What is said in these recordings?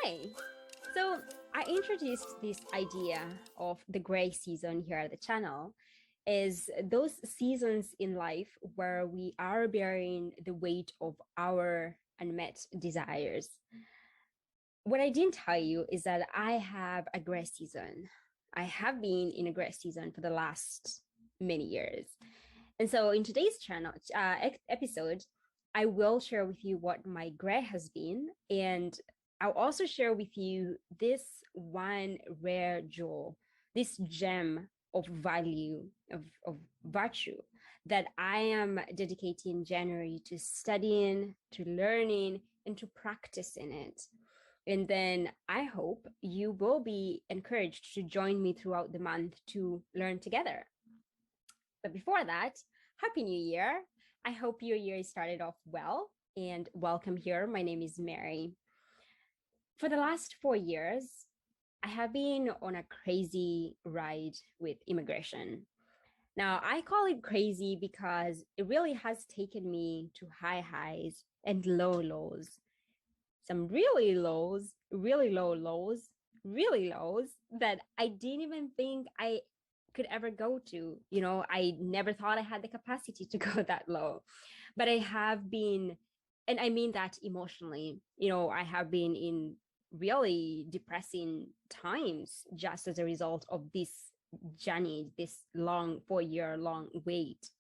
Hi. So I introduced this idea of the gray season here at the channel is those seasons in life where we are bearing the weight of our unmet desires. What I didn't tell you is that I have a gray season. I have been in a gray season for the last many years. And so in today's episode, I will share with you what my gray has been, and I'll also share with you this one rare jewel, this gem of value, of virtue that I am dedicating January to studying, to learning, and to practicing it. And then I hope you will be encouraged to join me throughout the month to learn together. But before that, Happy New Year. I hope your year started off well, and welcome here. My name is Mary. For the last 4 years, I have been on a crazy ride with immigration. Now, I call it crazy because it really has taken me to high highs and low lows. Some really lows, really low lows, really lows that I didn't even think I could ever go to. I never thought I had the capacity to go that low, but I have been, and I mean that emotionally. I have been in really depressing times just as a result of this journey, this long 4 year long wait.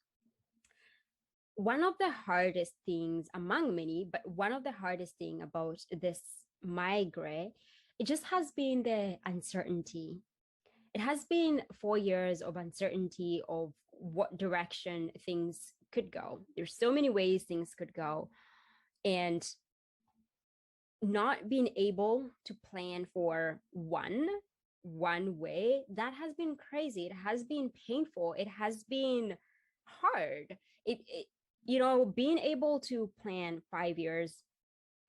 One of the hardest things among many, but one of the hardest thing about this migraine, it just has been the uncertainty. It has been 4 years of uncertainty of what direction things could go. There's so many ways things could go. And not being able to plan for one way, that has been crazy. It has been painful. It has been hard. Being able to plan 5 years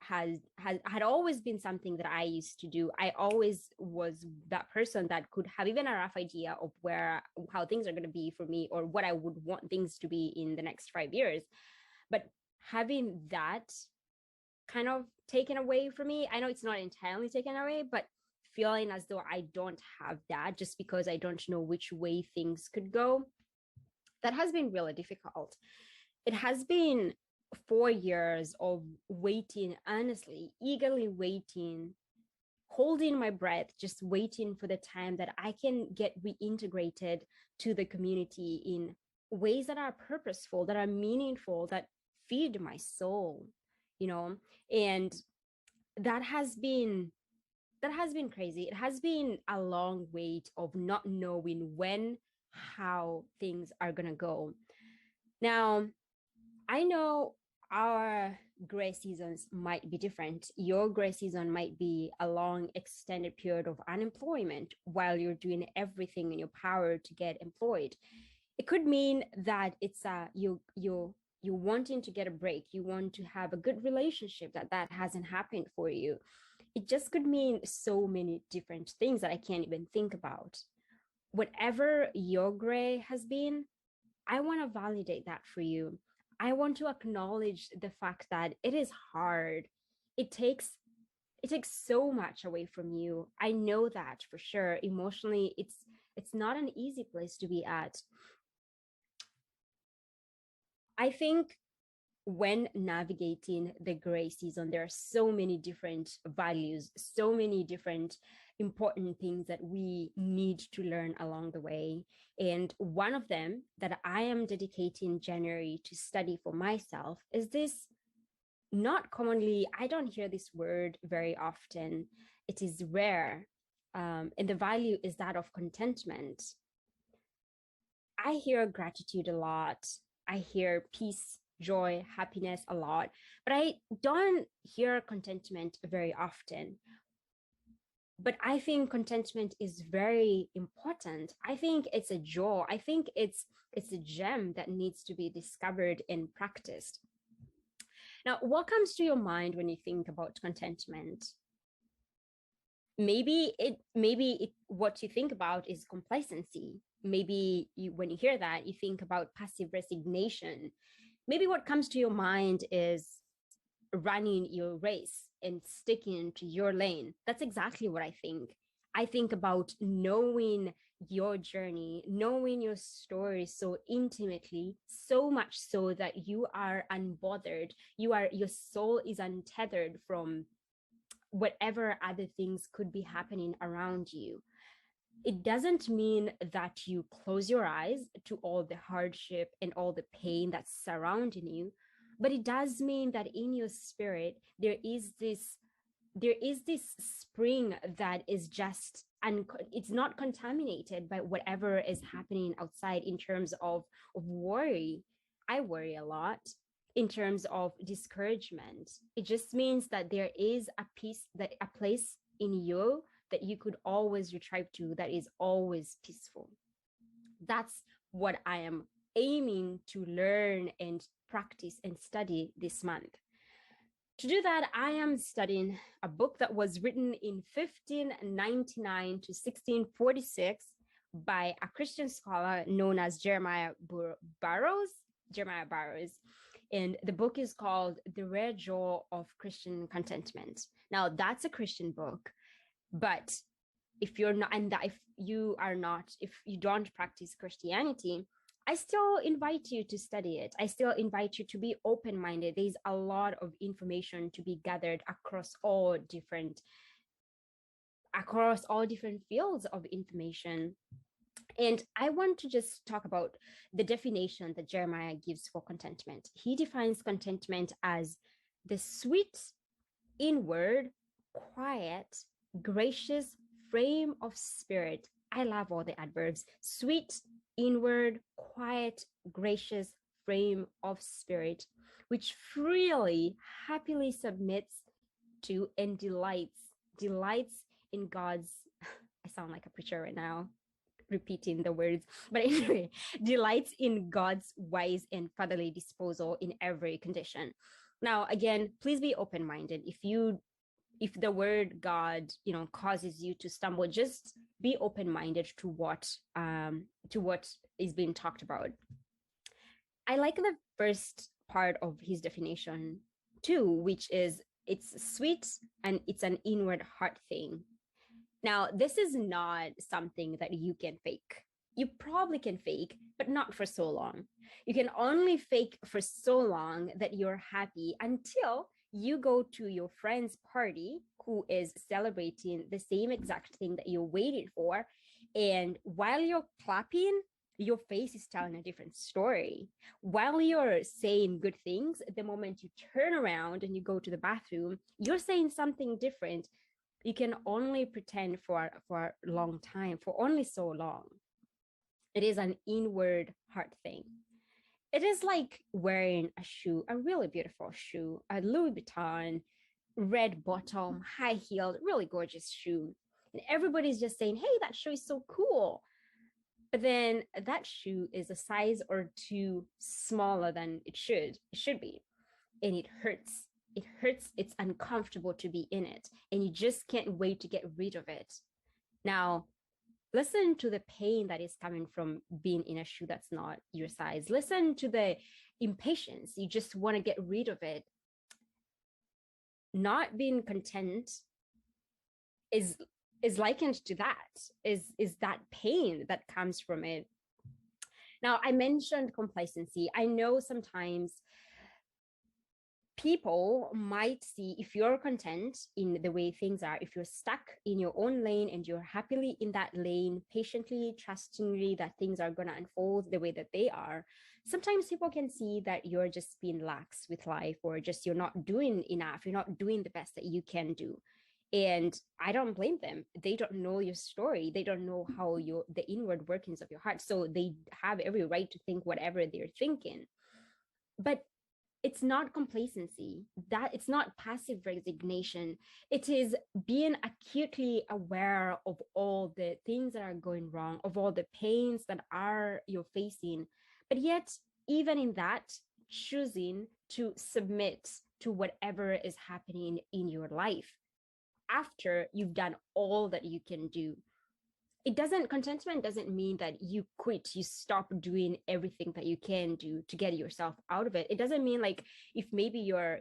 had always been something that I used to do. I always was that person that could have even a rough idea of how things are going to be for me, or what I would want things to be in the next 5 years. But having that kind of taken away from me, I know it's not entirely taken away, but feeling as though I don't have that just because I don't know which way things could go, that has been really difficult. It has been 4 years of waiting, honestly, eagerly waiting, holding my breath, just waiting for the time that I can get reintegrated to the community in ways that are purposeful, that are meaningful, that feed my soul, and that has been crazy. It has been a long wait of not knowing how things are going to go. Now, I know our gray seasons might be different. Your gray season might be a long, extended period of unemployment while you're doing everything in your power to get employed. It could mean that it's you wanting to get a break. You want to have a good relationship that hasn't happened for you. It just could mean so many different things that I can't even think about. Whatever your gray has been, I want to validate that for you. I want to acknowledge the fact that it is hard. It takes so much away from you. I know that for sure. Emotionally, it's not an easy place to be at. I think when navigating the gray season, there are so many different values, so many different important things that we need to learn along the way. And one of them that I am dedicating January to study for myself is this. Not commonly, I don't hear this word very often. It is rare. And the value is that of contentment. I hear gratitude a lot. I hear peace, joy, happiness a lot, but I don't hear contentment very often. But I think contentment is very important. I think it's a joy. I think it's a gem that needs to be discovered and practiced. Now, what comes to your mind when you think about contentment? Maybe what you think about is complacency. Maybe when you hear that, you think about passive resignation. Maybe what comes to your mind is running your race and sticking to your lane. That's exactly what I think. I think about knowing your journey, knowing your story so intimately, so much so that you are unbothered. Your soul is untethered from whatever other things could be happening around you. It doesn't mean that you close your eyes to all the hardship and all the pain that's surrounding you, but it does mean that in your spirit there is this spring that is just, and it's not contaminated by whatever is happening outside in terms of worry. I worry a lot in terms of discouragement. It just means that there is a piece, that a place in you that you could always retrieve to, that is always peaceful. That's what I am aiming to learn and practice and study this month. To do that, I am studying a book that was written in 1599 to 1646 by a Christian scholar known as Burroughs. Jeremiah Burroughs. And the book is called The Rare Joy of Christian Contentment. Now, that's a Christian book, but if you're not, and that if you are not, if you don't practice Christianity, I still invite you to study it. I still invite you to be open-minded. There's a lot of information to be gathered across all different fields of information. And I want to just talk about the definition that Jeremiah gives for contentment. He defines contentment as the sweet, inward, quiet, gracious frame of spirit. I love all the adverbs. Sweet, inward, quiet, gracious frame of spirit, which freely, happily submits to and delights in God's, I sound like a preacher right now, repeating the words, but anyway, delights in God's wise and fatherly disposal in every condition. Now, again, please be open-minded. If the word God, causes you to stumble, just be open-minded to what is being talked about. I like the first part of his definition too, which is it's sweet and it's an inward heart thing. Now, this is not something that you can fake. You probably can fake, but not for so long. You can only fake for so long that you're happy until you go to your friend's party who is celebrating the same exact thing that you're waiting for. And while you're clapping, your face is telling a different story. While you're saying good things, the moment you turn around and you go to the bathroom, you're saying something different. You can only pretend for a long time, for only so long. It is an inward heart thing. It is like wearing a shoe, a really beautiful shoe, a Louis Vuitton, red bottom, high heeled, really gorgeous shoe. And everybody's just saying, hey, that shoe is so cool. But then that shoe is a size or two smaller than it should be. And it hurts. It hurts. It's uncomfortable to be in it. And you just can't wait to get rid of it. Now, listen to the pain that is coming from being in a shoe that's not your size. Listen to the impatience. You just want to get rid of it. Not being content is likened to that, is that pain that comes from it. Now, I mentioned complacency. I know sometimes people might see, if you're content in the way things are, if you're stuck in your own lane and you're happily in that lane, patiently, trustingly that things are going to unfold the way that they are, sometimes people can see that you're just being lax with life, or just you're not doing enough, you're not doing the best that you can do. And I don't blame them. They don't know your story. They don't know how the inward workings of your heart. So they have every right to think whatever they're thinking. But it's not complacency. That it's not passive resignation. It is being acutely aware of all the things that are going wrong, of all the pains that you're facing. But yet, even in that, choosing to submit to whatever is happening in your life after you've done all that you can do. contentment doesn't mean that you quit, you stop doing everything that you can do to get yourself out of it. It doesn't mean like, if maybe you are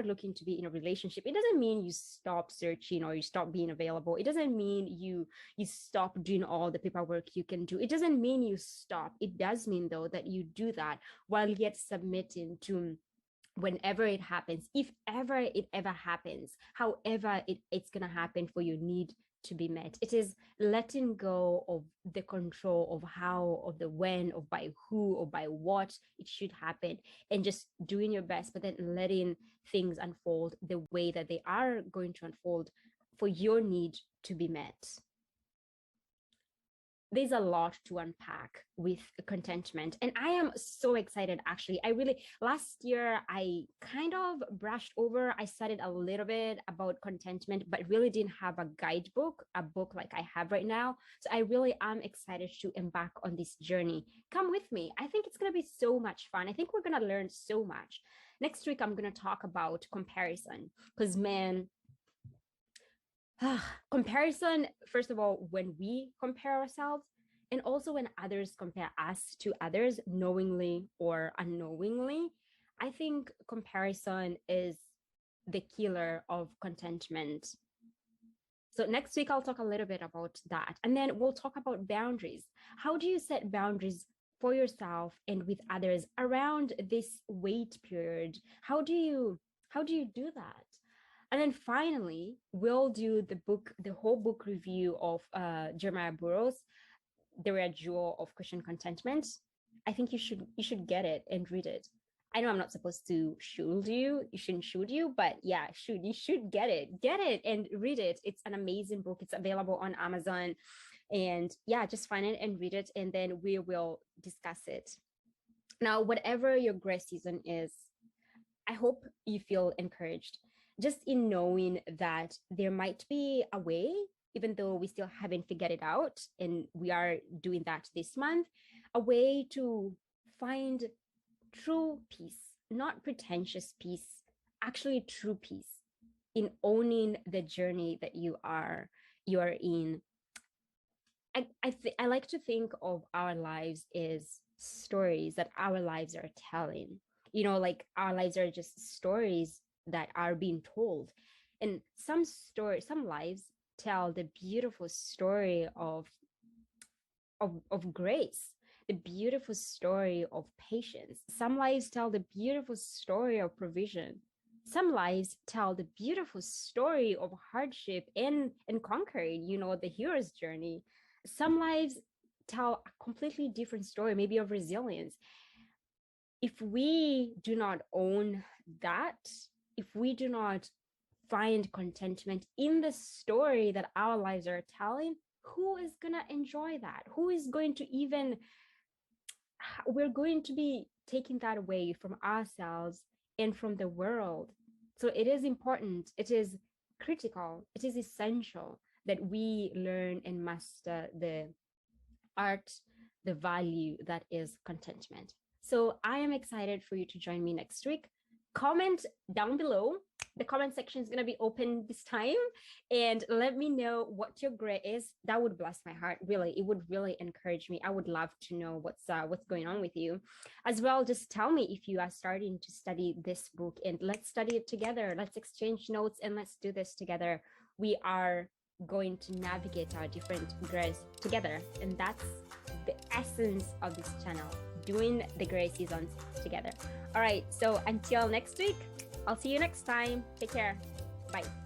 looking to be in a relationship, it doesn't mean you stop searching or you stop being available. It doesn't mean you stop doing all the paperwork you can do. It doesn't mean you stop. It does mean though that you do that while yet submitting to whenever it happens, if ever it ever happens, however it's going to happen for your need to be met. It is letting go of the control of how, of the when, of by who, or by what it should happen, and just doing your best, but then letting things unfold the way that they are going to unfold for your need to be met. There's a lot to unpack with contentment, and I am so excited. Actually, I really, last year I kind of brushed over, I studied a little bit about contentment, but really didn't have a guidebook, a book like I have right now. So I really am excited to embark on this journey. Come with me. I think it's going to be so much fun. I think we're going to learn so much. Next week I'm going to talk about comparison, because man, comparison, first of all, when we compare ourselves, and also when others compare us to others, knowingly or unknowingly, I think comparison is the killer of contentment. So next week I'll talk a little bit about that, and then we'll talk about boundaries. How do you set boundaries for yourself and with others around this wait period? How do you do that? And then finally, we'll do the whole book review of Jeremiah Burroughs, The Rare Jewel of Christian Contentment. I think you should get it and read it. I know I'm not supposed to shield you. You shouldn't shield you, but yeah, you should get it and read it. It's an amazing book. It's available on Amazon, and yeah, just find it and read it, and then we will discuss it. Now, whatever your grace season is, I hope you feel encouraged just in knowing that there might be a way, even though we still haven't figured it out, and we are doing that this month, a way to find true peace, not pretentious peace, actually true peace in owning the journey that you are in. I like to think of our lives as stories that our lives are telling. Like our lives are just stories that are being told, and some lives tell the beautiful story of grace, the beautiful story of patience. Some lives tell the beautiful story of provision. Some lives tell the beautiful story of hardship and conquering, the hero's journey. Some lives tell a completely different story, maybe of resilience. If we do not own that, if we do not find contentment in the story that our lives are telling, who is going to enjoy that? Who is going to even, we're going to be taking that away from ourselves and from the world. So it is important, it is critical, it is essential that we learn and master the art, the value that is contentment. So I am excited for you to join me next week. Comment down below. The comment section is going to be open this time, and let me know what your grade is. That would bless my heart. Really, it would really encourage me. I would love to know what's going on with you as well. Just tell me if you are starting to study this book, and let's study it together. Let's exchange notes and let's do this together. We are going to navigate our different grades together, and that's the essence of this channel, doing the gray seasons together. All right, so until next week, I'll see you next time. Take care. Bye.